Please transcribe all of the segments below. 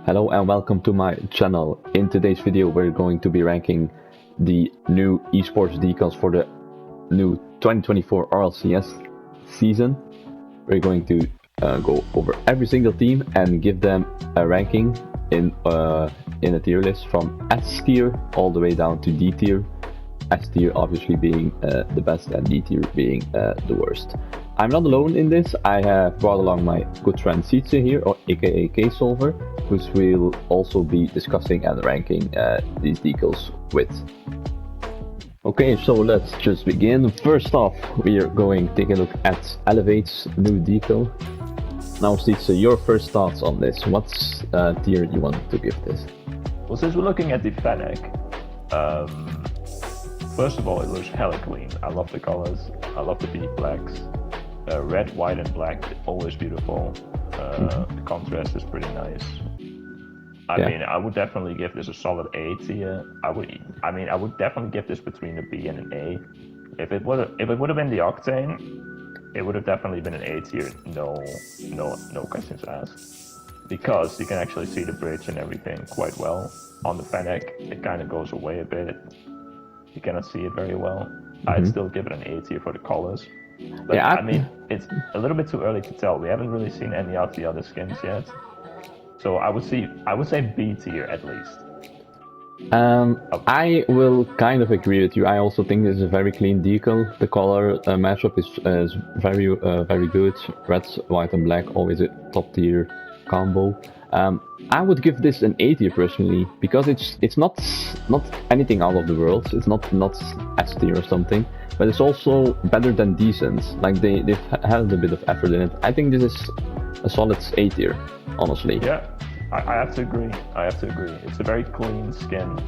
Hello and welcome to my channel. In today's video we're going to be ranking the new esports decals for the new 2024 RLCS season. We're going to go over every single team and give them a ranking in a tier list from S tier all the way down to D tier. S tier obviously being the best and D tier being the worst. I'm not alone in this. I have brought along my good friend Sietse here, or aka K-Solver, who will also be discussing and ranking these decals with. Okay, so let's just begin. First off, we are going to take a look at Elevate's new decal. Now Sietse, your first thoughts on this. What's tier you want to give this? Well, since we're looking at the Fennec, first of all, it looks hella clean. I love the colors. I love the deep blacks. Red, white, and black, always beautiful. The contrast is pretty nice. I mean, I would definitely give this a solid A tier. I would definitely give this between a B and an A. If it would have been the Octane, it would have definitely been an A tier. No questions asked. Because you can actually see the bridge and everything quite well. On the Fennec, it kind of goes away a bit. You cannot see it very well. I'd still give it an A tier for the colors. But yeah, I mean, it's a little bit too early to tell. We haven't really seen any of the other skins yet. So I would say B tier at least. I will kind of agree with you. I also think this is a very clean decal. The color mashup is very good. Red, white, and black, always a top tier combo. I would give this an A tier personally because it's not anything out of the world. It's not S tier or something, but it's also better than decent. Like they've had a bit of effort in it. I think this is a solid A tier, honestly. Yeah, I have to agree. It's a very clean skin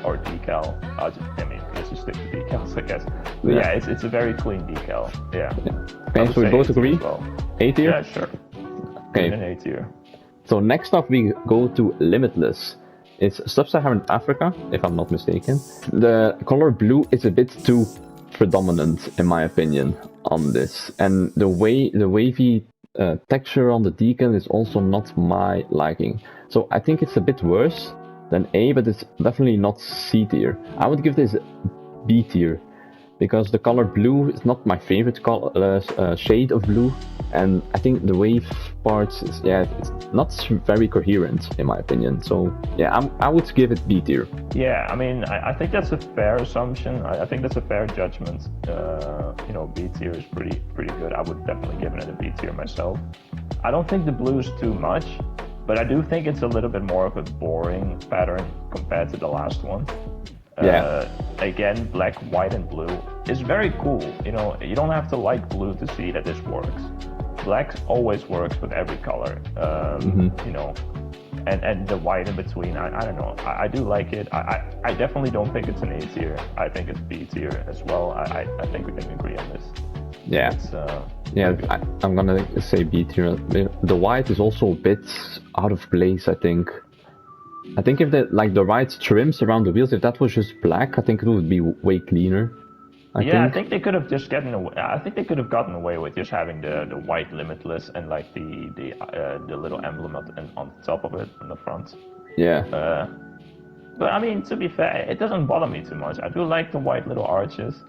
or decal. Let's just stick to decals, I guess. But yeah, it's a very clean decal. Yeah. Okay, so we both agree. Well. A tier. Yeah, sure. Okay. An A tier. So next up we go to Limitless. It's Sub-Saharan Africa, if I'm not mistaken. The color blue is a bit too predominant in my opinion on this, and the wavy texture on the decal is also not my liking. So I think it's a bit worse than A, but it's definitely not C tier. I would give this B tier because the color blue is not my favorite color, shade of blue, and I think the wave parts is, it's not very coherent in my opinion. So yeah, I would give it B tier. Yeah, I mean, I think that's a fair assumption. I think that's a fair judgment. B tier is pretty good. I would definitely give it a B tier myself. I don't think the blue is too much, but I do think it's a little bit more of a boring pattern compared to the last one. Again, black, white, and blue is very cool. You don't have to like blue to see that this works. Black always works with every color. And the white in between, I don't know. I do like it. I definitely don't think it's an A tier. I think it's B tier as well. I think we can agree on this. Yeah. I'm gonna say B tier. The white is also a bit out of place, I think. I think if the white trims around the wheels, if that was just black, I think it would be way cleaner. I think they could have just gotten away. I think they could have gotten away with just having the white Limitless and like the little emblem on top of it on the front. Yeah. But I mean, to be fair, it doesn't bother me too much. I do like the white little arches.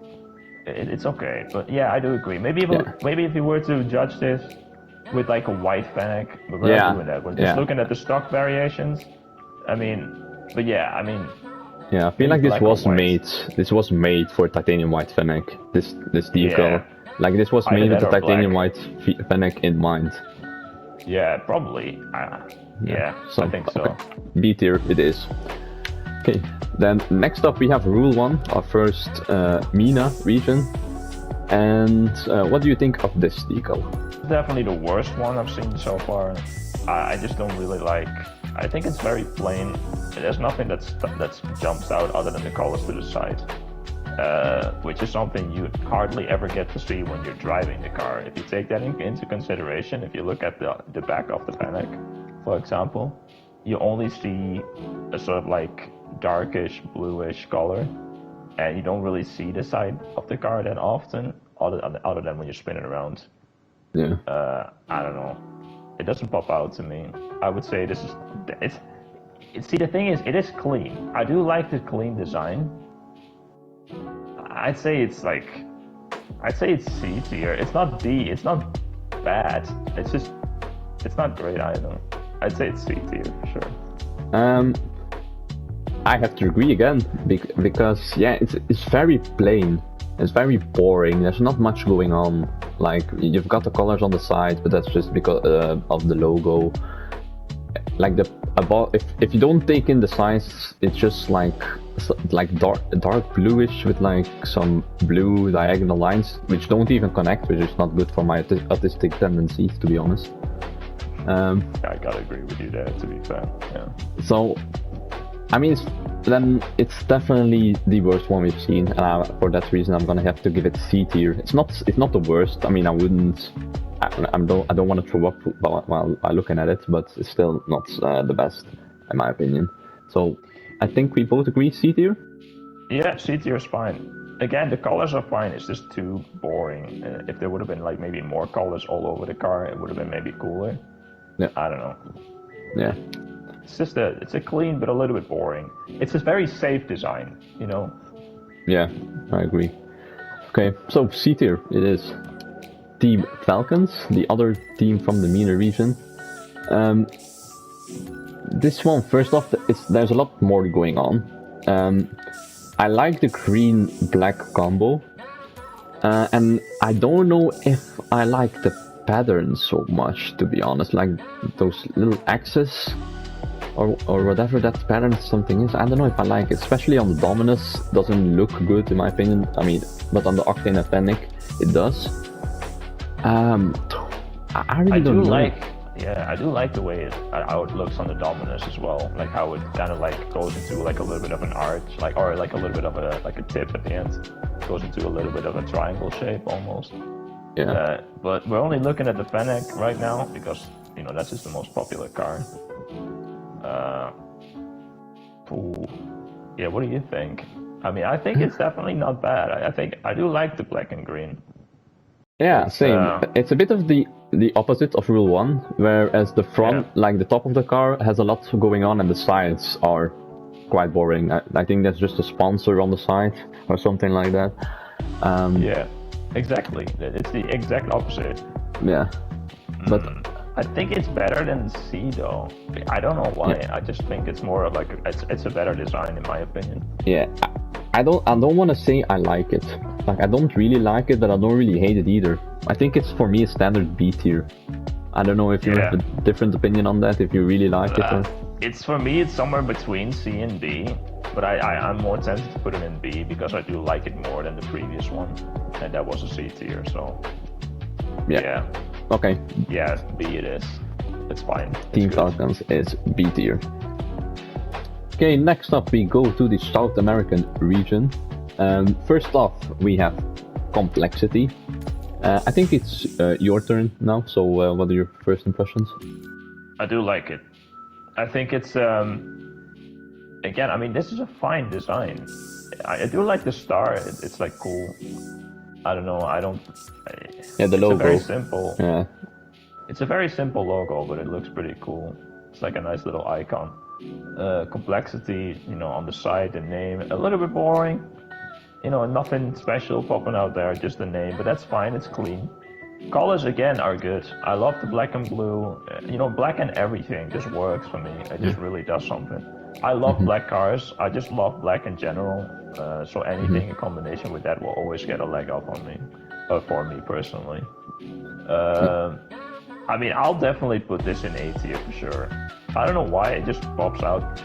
It's okay. But yeah, I do agree. Maybe if you were to judge this with like a white Fennec, but we're not doing that. We're just looking at the stock variations. I feel like this was made for titanium white Fennec. This decal, this was made with the titanium white Fennec in mind. Yeah, probably. I think so. Okay. B tier it is. Okay, then next up we have Rule 1, our first MENA region. And what do you think of this decal? Definitely the worst one I've seen so far. I just don't really like. I think it's very plain. There's nothing that jumps out other than the colors to the side, which is something you hardly ever get to see when you're driving the car. If you take that into consideration, if you look at the back of the Fennec, for example, you only see a sort of like darkish bluish color, and you don't really see the side of the car that often, other than when you're spinning around. Yeah. I don't know. It doesn't pop out to me. I would say See, the thing is, it is clean. I do like the clean design. I'd say it's C tier. It's not D. It's not bad. It's not great either. I'd say it's C tier for sure. I have to agree again because yeah, it's very plain. It's very boring. There's not much going on. Like you've got the colors on the side, but that's just because of the logo. Like if you don't take in the size, it's just like dark bluish with like some blue diagonal lines, which don't even connect, which is not good for my autistic tendencies, to be honest. I gotta agree with you there, to be fair. Yeah. So, I mean, then it's definitely the worst one we've seen, and for that reason, I'm gonna have to give it C tier. It's not the worst. I mean, I don't want to throw up while looking at it, but it's still not the best, in my opinion. So, I think we both agree C tier. Yeah, C tier is fine. Again, the colors are fine. It's just too boring. If there would have been like maybe more colors all over the car, it would have been maybe cooler. Yeah. I don't know. Yeah. It's a clean but a little bit boring. It's a very safe design, you know. Yeah, I agree. Okay, so C tier it is. Team Falcons, the other team from the MENA region. This one, first off, there's a lot more going on. I like the green-black combo, and I don't know if I like the pattern so much, to be honest. Like those little X's or whatever that pattern something is. I don't know if I like it, especially on the Dominus. Doesn't look good in my opinion. I mean, but on the Octane and Fennec, it does. I really don't know. I do like the way how it looks on the Dominus as well. Like how it kind of like goes into like a little bit of an arch, or like a little bit of a tip at the end. Goes into a little bit of a triangle shape almost. Yeah. But we're only looking at the Fennec right now because that's just the most popular car. Yeah, what do you think? I mean, I think it's definitely not bad. I do like the black and green. Yeah, same. It's a bit of the opposite of Rule 1, whereas the front, like the top of the car, has a lot going on and the sides are quite boring. I think that's just a sponsor on the side or something like that. Yeah, exactly. It's the exact opposite. Yeah, but I think it's better than C though. I don't know why. Yeah. I just think it's more of like it's a better design in my opinion. Yeah, I don't want to say I like it. Like I don't really like it, but I don't really hate it either. I think it's for me a standard B tier. I don't know if you have a different opinion on that. If you really like it. Or... It's for me. It's somewhere between C and D. But I'm more tempted to put it in B because I do like it more than the previous one, and that was a C tier. So yeah. Okay. Yeah, B it is. It's fine. Team Falcons is B tier. Okay, next up we go to the South American region. First off, we have Complexity. I think it's your turn now, so what are your first impressions? I do like it. I think it's, again, I mean, this is a fine design. I do like the star, it's like cool. I don't know, the logo. It's very simple. Yeah. It's a very simple logo, but it looks pretty cool. It's like a nice little icon. Complexity, on the side, the name, a little bit boring. Nothing special popping out there, just the name, but that's fine, it's clean. Colors again are good. I love the black and blue. Black and everything just works for me. It just really does something. I love black cars. I just love black in general. So anything in combination with that will always get a leg up on me, for me personally. I mean, I'll definitely put this in A tier for sure. I don't know why, it just pops out.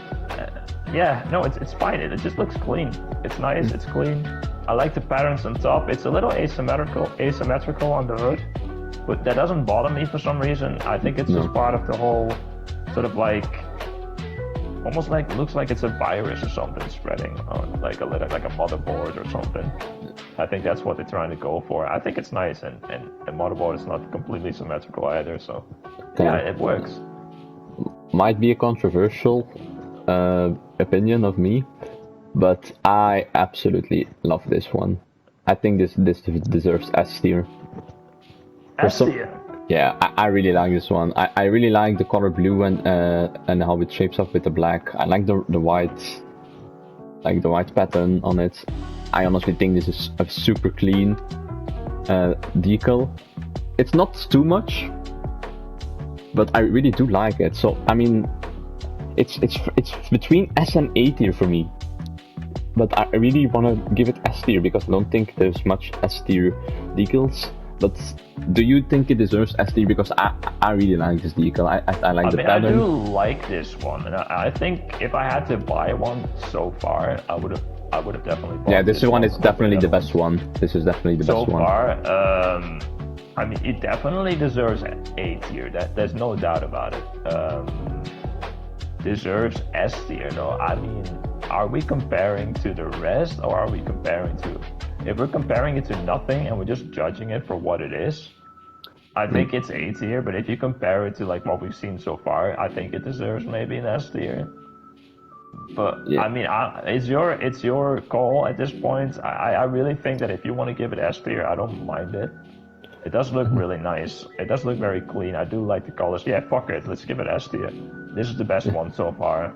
It's fine. It just looks clean. It's nice. It's clean. I like the patterns on top. It's a little asymmetrical on the hood, but that doesn't bother me for some reason. I think it's just part of the whole sort of like, almost like looks like it's a virus or something spreading on like a motherboard or something. I think that's what they're trying to go for. I think it's nice, and the motherboard is not completely symmetrical either. So yeah, it works. Might be a controversial opinion of me, but I absolutely love this one. I think this deserves S tier. S tier? Yeah, I really like this one. I really like the color blue and how it shapes up with the black. I like the white, like the white pattern on it. I honestly think this is a super clean decal. It's not too much, but I really do like it. So I mean, it's between S and A tier for me. But I really want to give it S tier because I don't think there's much S tier decals. But do you think it deserves S tier? Because I really like this decal. I like the pattern. I do like this one, and I think if I had to buy one so far, I would have definitely bought yeah, this one is definitely the best one. This is definitely the best one. So far, I mean, it definitely deserves A tier. There's no doubt about it. Deserves S tier though. I mean, are we comparing to the rest, or are we comparing to? If we're comparing it to nothing and we're just judging it for what it is, I think it's A tier. But if you compare it to like what we've seen so far, I think it deserves maybe an S tier. But yeah. I mean, it's your call at this point. I really think that if you want to give it S tier, I don't mind it. It does look really nice. It does look very clean. I do like the colors. Yeah, fuck it. Let's give it S tier. This is the best one so far.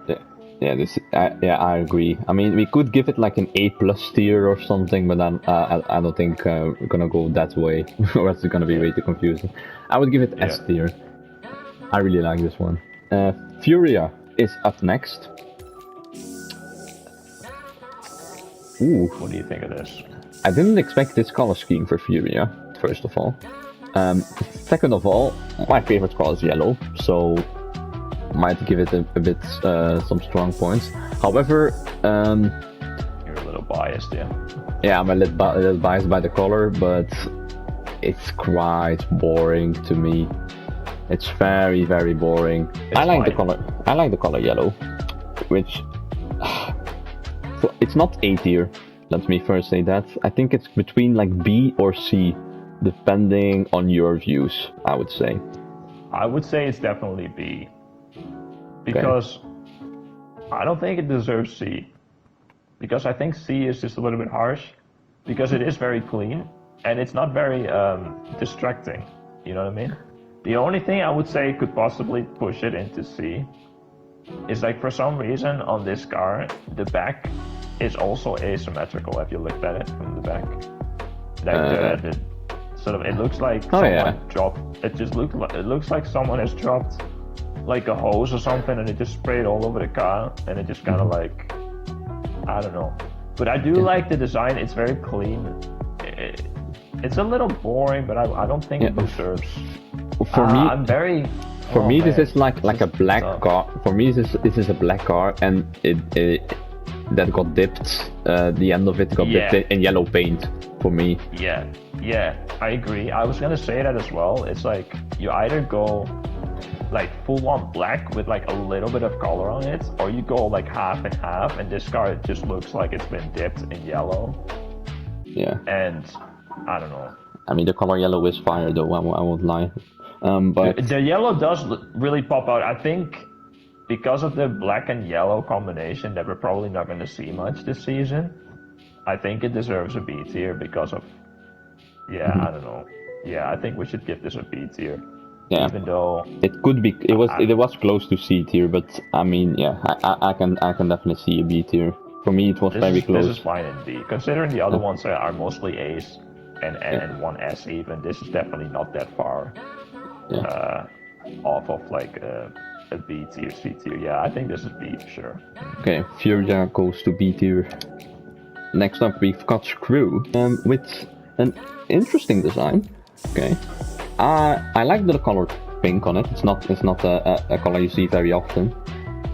Yeah, I agree. I mean, we could give it like an A+ tier or something, but I don't think we're gonna go that way, or else it's gonna be way too confusing. I would give it S tier. I really like this one. Furia is up next. Ooh. What do you think of this? I didn't expect this color scheme for Furia, first of all. Second of all, my favorite color is yellow, so might give it a bit some strong points. However, you're a little biased, yeah. Yeah, I'm a little biased by the color, but it's quite boring to me. It's very, very boring. I like the color yellow, which it's not A tier. Let me first say that. I think it's between like B or C, depending on your views, I would say. I would say it's definitely B. Because I don't think it deserves C. Because I think C is just a little bit harsh. Because it is very clean. And it's not very distracting. You know what I mean? The only thing I would say could possibly push it into C is like for some reason on this car, the back is also asymmetrical if you looked at it from the back. Like the sort of, it looks like someone dropped, it looks like someone has dropped like a hose or something and it just sprayed all over the car and it just kind of like, I don't know. But I do like the design, it's very clean. It's a little boring, but I don't think it deserves. For me, I'm very... For me, this is like a black car. For me, this is a black car, and it that got dipped. The end of it got dipped in yellow paint. For me. Yeah, I agree. I was gonna say that as well. It's like you either go like full on black with like a little bit of color on it, or you go like half and half, and this car just looks like it's been dipped in yellow. Yeah. And I don't know. I mean, the color yellow is fire, though. I won't lie. But the yellow does really pop out. I think because of the black and yellow combination that we're probably not going to see much this season, I think it deserves a B tier because of, I don't know. Yeah, I think we should give this a B tier. Yeah. Even though it could be, it was close to C tier, but I mean, yeah, I can definitely see a B tier. For me, it was very close. This is fine in B, considering the other ones are mostly A's and one S even. This is definitely not that far. Off of like a B tier, C tier. Yeah, I think this is B for sure. Okay, Furia goes to B tier. Next up, we've got Screw with an interesting design. Okay, I like the color pink on it. It's not a color you see very often.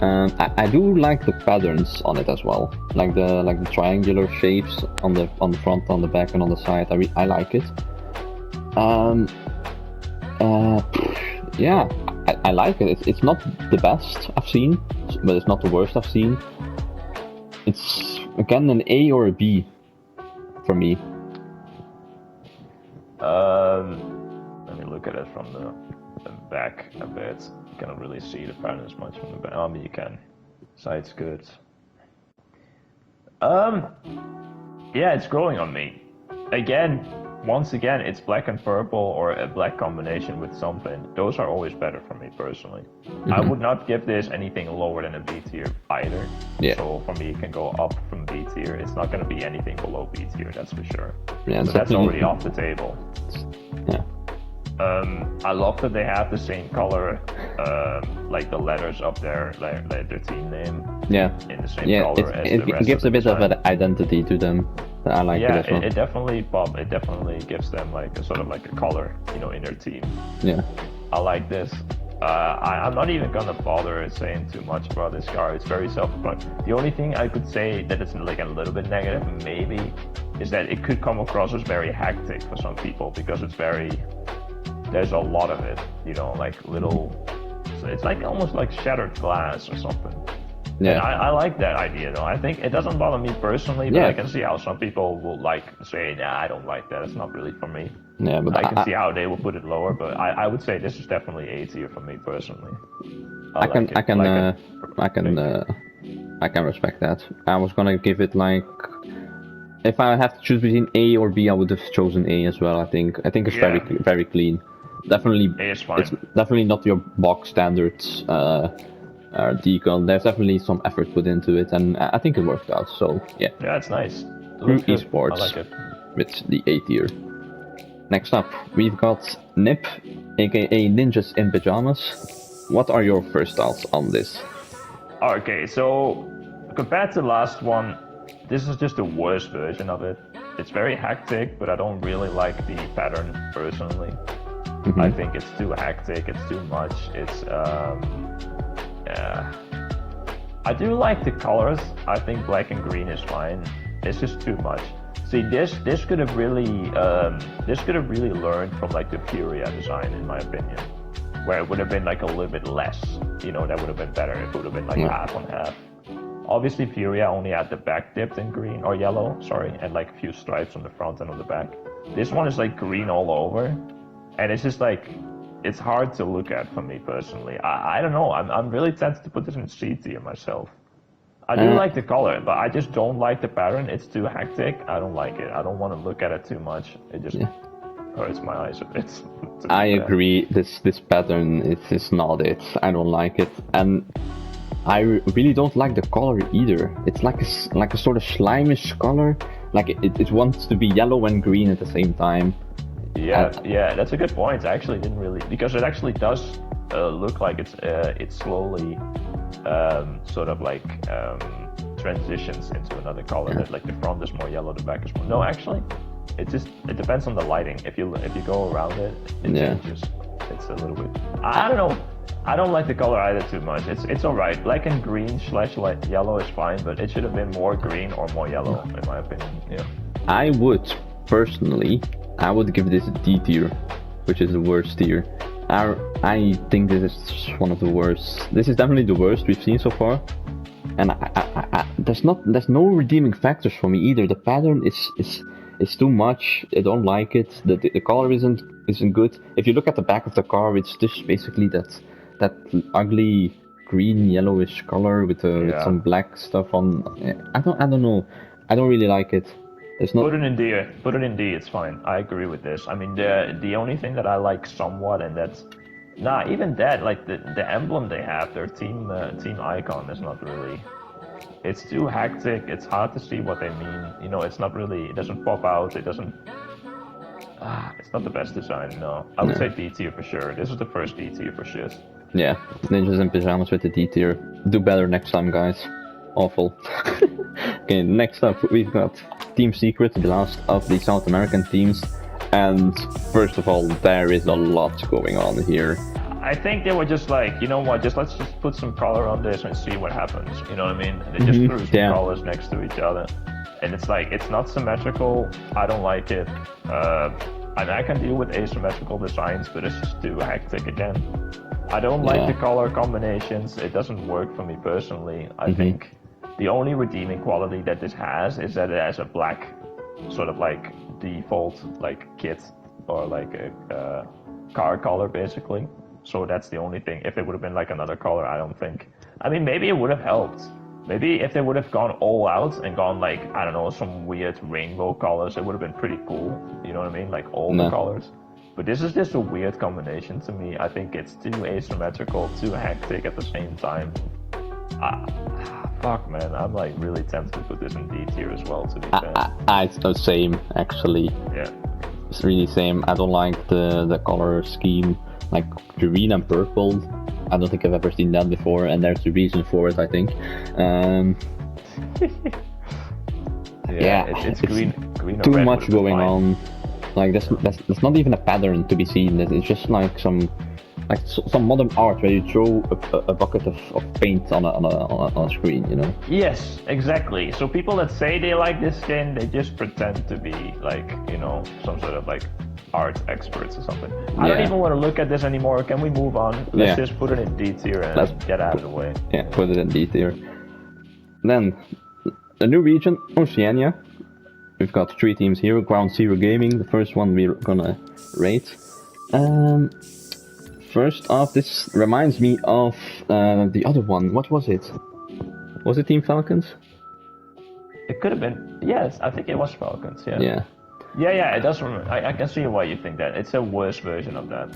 I do like the patterns on it as well, like the triangular shapes on the front, on the back, and on the side. I like it. Yeah, I like it. It's not the best I've seen, but it's not the worst I've seen. It's again an A or a B for me. Let me look at it from the back a bit. You cannot really see the patterns much from the back. I mean, you can. Side's good. Yeah, it's growing on me. Again, once again, it's black and purple or a black combination with something. Those are always better for me personally. I would not give this anything lower than a B tier either. Yeah. So for me, it can go up from B tier. It's not going to be anything below B tier, that's for sure. Yeah, so that's already off the table. Yeah. I love that they have the same color, like the letters of their team name. Yeah. In the same color as the rest it gives of a bit design. of an identity to them. I like it as well. it definitely gives them like a sort of like a color, in their team. Yeah. I like this. I'm not even gonna bother saying too much about this car. It's very self-explanatory. The only thing I could say that is like a little bit negative, maybe, is that it could come across as very hectic for some people because there's a lot of it, like little. So it's like almost like shattered glass or something. Yeah. And I like that idea though. I think it doesn't bother me personally, but I can see how some people will say, nah, I don't like that. It's not really for me. Yeah, but I can see how they will put it lower, but I would say this is definitely A tier for me personally. I can respect that. I was gonna give it like, if I have to choose between A or B, I would have chosen A as well. I think it's very clean. Definitely, A is fine. It's definitely not your box standards decal. There's definitely some effort put into it, and I think it worked out. So yeah. Yeah, it's nice. ESPORTS. I like it. With the A tier. Next up, we've got Nip, aka Ninjas in Pajamas. What are your first thoughts on this? Okay, so compared to the last one, this is just the worst version of it. It's very hectic, but I don't really like the pattern personally. I think it's too hectic, it's too much, I do like the colors. I think black and green is fine. It's just too much. See, this could have really learned from like the Furia design, in my opinion, where it would have been like a little bit less. That would have been better. It would have been like half on half. Obviously, Furia only had the back dipped in green or yellow, and like a few stripes on the front and on the back. This one is like green all over. And it's just like, it's hard to look at for me personally. I don't know. I'm really tempted to put this in C tier myself. I do like the color, but I just don't like the pattern. It's too hectic. I don't like it. I don't want to look at it too much. It just hurts my eyes a bit. I agree. This pattern is not it. I don't like it, and I really don't like the color either. It's like a sort of slimish color. Like it wants to be yellow and green at the same time. Yeah, that's a good point. I actually didn't really, because it actually does look like it's slowly sort of like transitions into another color. That like the front is more yellow, the back is more. No, actually, it depends on the lighting. If you go around it changes. It's a little bit. I don't know. I don't like the color either too much. It's alright. Black and green / yellow is fine, but it should have been more green or more yellow, in my opinion. Yeah. I would personally. I would give this a D tier, which is the worst tier. I think this is one of the worst. This is definitely the worst we've seen so far. And there's no redeeming factors for me either. The pattern is too much. I don't like it. The color isn't good. If you look at the back of the car, it's just basically that ugly green yellowish color with some black stuff on. I don't know. I don't really like it. Put it in D. Put it in D. It's fine. I agree with this. I mean, the only thing that I like somewhat, and that's even that, like the emblem they have, their team icon is not really. It's too hectic. It's hard to see what they mean. It's not really. It doesn't pop out. It doesn't. It's not the best design. No, I would say D tier for sure. This is the first D tier for shit. Yeah, Ninjas in Pajamas with the D tier. Do better next time, guys. Awful. Okay, next up we've got Team Secret, the last of the South American teams, and first of all, there is a lot going on here. I think they were just like, you know what, let's just put some color on this and see what happens, you know what I mean? And they just threw some colors next to each other, and it's like, it's not symmetrical, I don't like it, and I can deal with asymmetrical designs, but it's just too hectic again. I don't like the color combinations, it doesn't work for me personally. I think the only redeeming quality that this has is that it has a black sort of like default like kit or like a car color basically. So that's the only thing. If it would have been like another color, I don't think. I mean, maybe it would have helped, Maybe if they would have gone all out and gone like, I don't know, some weird rainbow colors, it would have been pretty cool. You know what I mean? Like all the colors. But this is just a weird combination to me. I think it's too asymmetrical, too hectic at the same time. Fuck, man. I'm like really tempted to put this in D tier as well, to be fair. It's the same, actually. Yeah. It's really same. I don't like the color scheme. Like green and purple. I don't think I've ever seen that before, and there's a reason for it, I think. It's green or too red much going on. Like there's not even a pattern to be seen. It's just like some modern art where you throw a bucket of paint on a screen, you know? Yes, exactly. So people that say they like this skin, they just pretend to be like, you know, some sort of like art experts or something. I don't even want to look at this anymore. Can we move on? Let's just put it in D tier and get out of the way. Yeah, put it in D tier. Then the new region, Oceania. We've got 3 teams here. Ground Zero Gaming, the first one we're gonna rate. First off, this reminds me of the other one. What was it? Was it Team Falcons? It could have been. Yes, I think it was Falcons. Yeah. Yeah. It does. I can see why you think that. It's a worse version of that.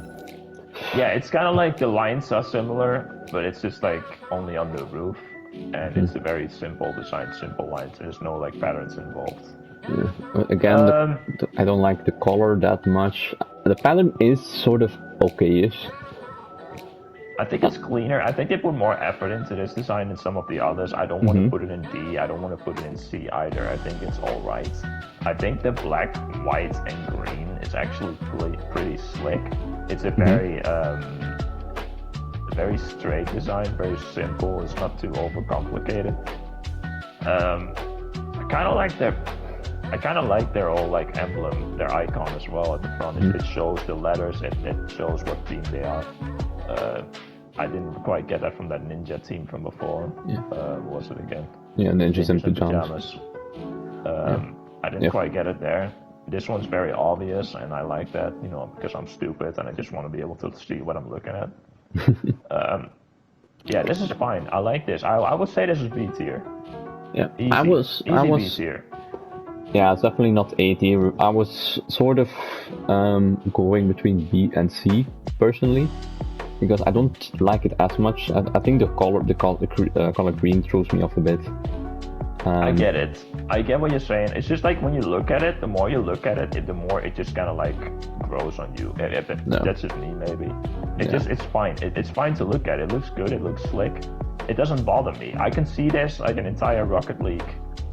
Yeah, it's kind of like the lines are similar, but it's just like only on the roof, and it's a very simple design, simple lines. There's no like patterns involved. Yeah. Again, I don't like the color that much. The pattern is sort of okay-ish. I think it's cleaner. I think they put more effort into this design than some of the others. I don't want to put it in D. I don't want to put it in C either. I think it's all right. I think the black, white, and green is actually pretty slick. It's a very straight design, very simple. It's not too overcomplicated. I kind of like their whole like emblem, their icon as well at the front. It shows the letters. It shows what team they are. I didn't quite get that from that ninja team from before. Yeah. What was it again? Yeah, ninjas in pajamas. I didn't quite get it there. This one's very obvious, and I like that, you know, because I'm stupid and I just want to be able to see what I'm looking at. Yeah, this is fine. I like this. I would say this is B tier. Yeah, easy. I was B tier. Yeah, it's definitely not A tier. I was sort of going between B and C personally, because I don't like it as much. I think the color green throws me off a bit. I get it. I get what you're saying. It's just like when you look at it, the more you look at it, the more it just kind of like grows on you. That's just me, maybe. It's fine. It's fine to look at. It looks good. It looks slick. It doesn't bother me. I can see this like an entire Rocket League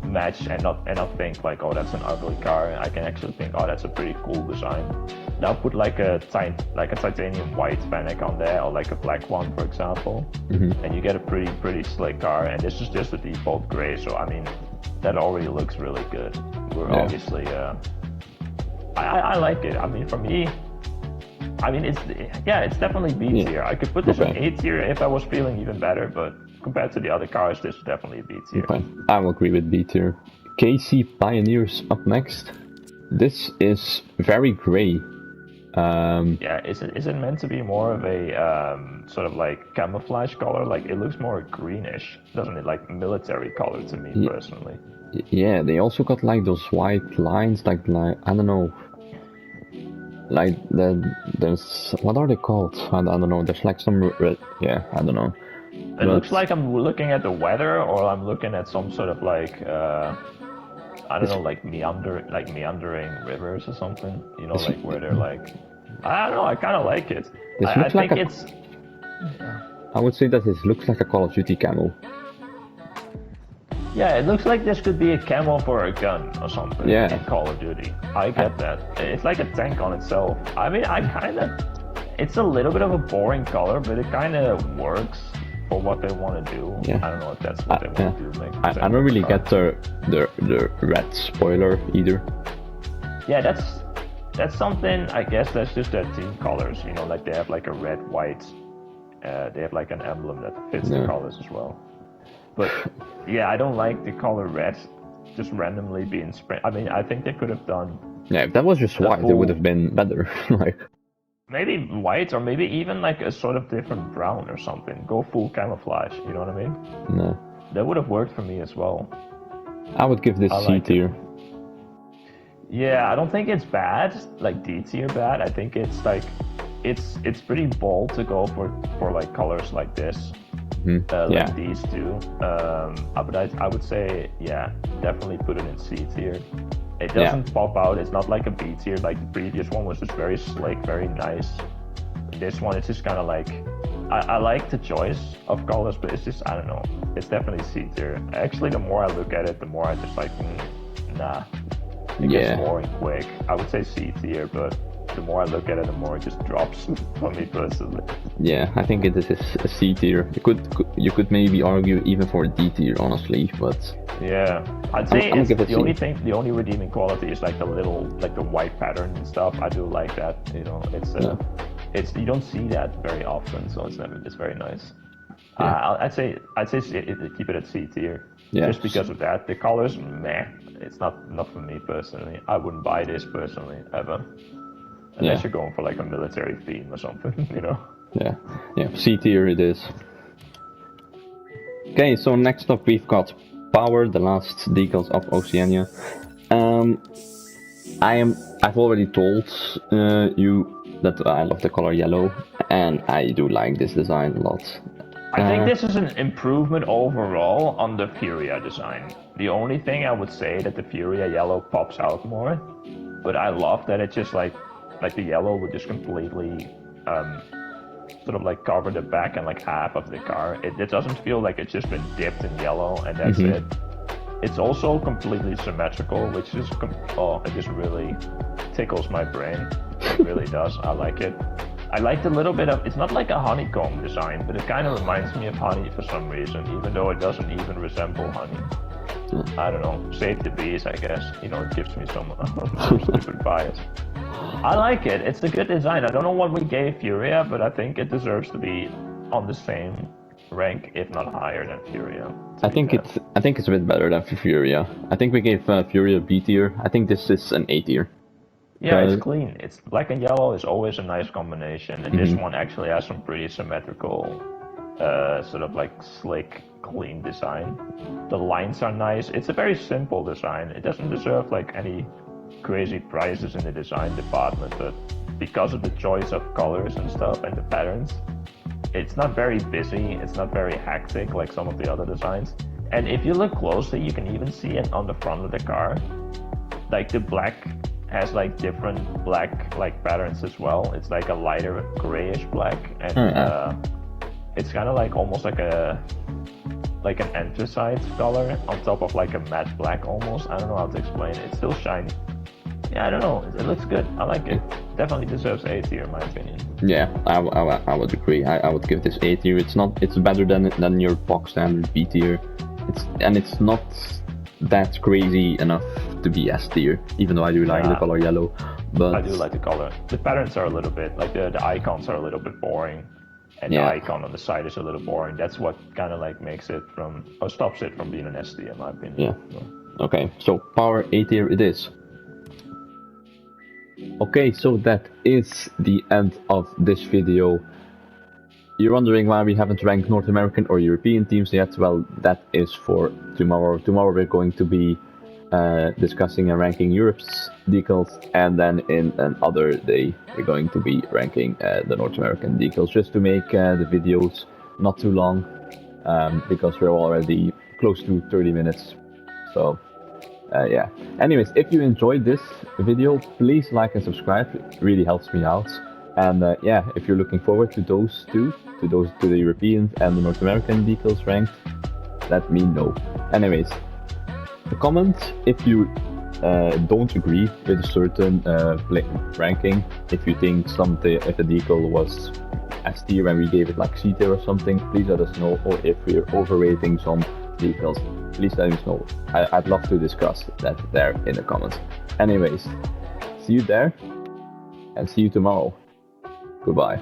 match and not think like, oh, that's an ugly car. I can actually think, oh, that's a pretty cool design. Now put like a titanium white Fennec on there, or like a black one, for example, and you get a pretty slick car. And this is just a default gray, so I mean, that already looks really good. We're obviously, I like it. I mean, for me, I mean, it's definitely B tier. I could put this in A tier if I was feeling even better, but compared to the other cars, this is definitely a B tier. Okay. I will agree with B tier. KC Pioneers up next. This is very gray. Is it meant to be more of a sort of like camouflage color? Like it looks more greenish, doesn't it? Like military color to me personally. Yeah, they also got like those white lines, like I don't know. Like there's what are they called? I don't know. There's like some red. Yeah, I don't know. It looks like I'm looking at the weather, or I'm looking at some sort of like I don't know, like meandering rivers or something. You know, like where they're like, I don't know. I kind of like it. I think it's. I would say that it looks like a Call of Duty camo. Yeah, it looks like this could be a camo for a gun or something in Call of Duty. I get that. It's like a tank on itself. I mean, it's a little bit of a boring color, but it kind of works for what they want to do. Yeah. I don't know if that's what they want to do. I don't really get the red spoiler either. Yeah, that's something, I guess that's just their team colors. You know, like they have like a red, white, they have like an emblem that fits the colors as well. But yeah, I don't like the color red just randomly being sprayed. I mean, I think they could have done. Yeah, if that was just white, it would have been better. Like maybe white, or maybe even like a sort of different brown or something. Go full camouflage. You know what I mean? No. That would have worked for me as well. I would give this C tier. Yeah, I don't think it's bad, like D tier bad. I think it's like, it's pretty bold to go for like colors like this, like these two. But I would say, yeah, definitely put it in C tier. It doesn't pop out. It's not like a B tier. Like the previous one was just very slick, very nice. This one, it's just kind of like, I like the choice of colors, but it's just, I don't know. It's definitely C tier. Actually, the more I look at it, the more I just like, nah. It gets boring quick. I would say C tier, but the more I look at it, the more it just drops for me personally. Yeah, I think it is a C tier. You could maybe argue even for a D tier, honestly, but yeah, I'd say the only redeeming quality is like the white pattern and stuff. I do like that. You know, it's you don't see that very often, so it's very nice. Yeah. I'd say keep it at C tier. Yeah. Just because of that. The colors, meh. It's not for me personally. I wouldn't buy this personally ever, unless you're going for like a military theme or something, you know. Yeah. C tier it is. Okay, so next up we've got Power, the last decals of Oceania. I've already told you that I love the color yellow, and I do like this design a lot. I think this is an improvement overall on the Furia design. The only thing I would say that the Furia yellow pops out more, but I love that it's just like the yellow would just completely sort of like cover the back and like half of the car. It doesn't feel like it's just been dipped in yellow and that's it. It's also completely symmetrical, which is it just really tickles my brain. It really does. I like it. I liked a little bit of, it's not like a honeycomb design, but it kind of reminds me of honey for some reason, even though it doesn't even resemble honey. I don't know, save the bees, I guess. You know, it gives me some stupid bias. I like it. It's a good design. I don't know what we gave Furia, but I think it deserves to be on the same rank, if not higher than Furia. I think it's a bit better than Furia. I think we gave Furia B tier. I think this is an A tier. Yeah, it's clean. It's black and yellow is always a nice combination, and this one actually has some pretty symmetrical, sort of like slick, clean design. The lines are nice. It's a very simple design. It doesn't deserve like any crazy prizes in the design department, but because of the choice of colors and stuff and the patterns, it's not very busy. It's not very hectic like some of the other designs. And if you look closely, you can even see it on the front of the car. Like the black has like different black like patterns as well. It's like a lighter grayish black, and it's kind of like almost like an anthracite color on top of like a matte black almost. I don't know how to explain it. It's still shiny. Yeah, I don't know. It looks good. I like it. Definitely deserves A tier in my opinion. Yeah, I would agree. I would give this A tier. It's better than your box standard B tier. It's not that crazy enough to be S tier, even though I do like the color yellow. But I do like the color. The patterns are a little bit like the icons are a little bit boring, and the icon on the side is a little boring. That's what kind of like makes it stops it from being an S tier in my opinion. Yeah. Okay, so Power A tier it is. Okay, so that is the end of this video. You're wondering why we haven't ranked North American or European teams yet? Well, that is for tomorrow. Tomorrow we're going to be discussing and ranking Europe's decals, and then in another day we're going to be ranking the North American decals, just to make the videos not too long, because we're already close to 30 minutes. So yeah. Anyways, if you enjoyed this video, please like and subscribe. It really helps me out. And yeah, if you're looking forward to those two, to the European and the North American decals ranked, let me know. Anyways, comment if you don't agree with a certain ranking. If you think if a decal was S tier and we gave it like C tier or something, please let us know. Or if we're overrating some decals, please let us know. I'd love to discuss that there in the comments. Anyways, see you there and see you tomorrow. Goodbye.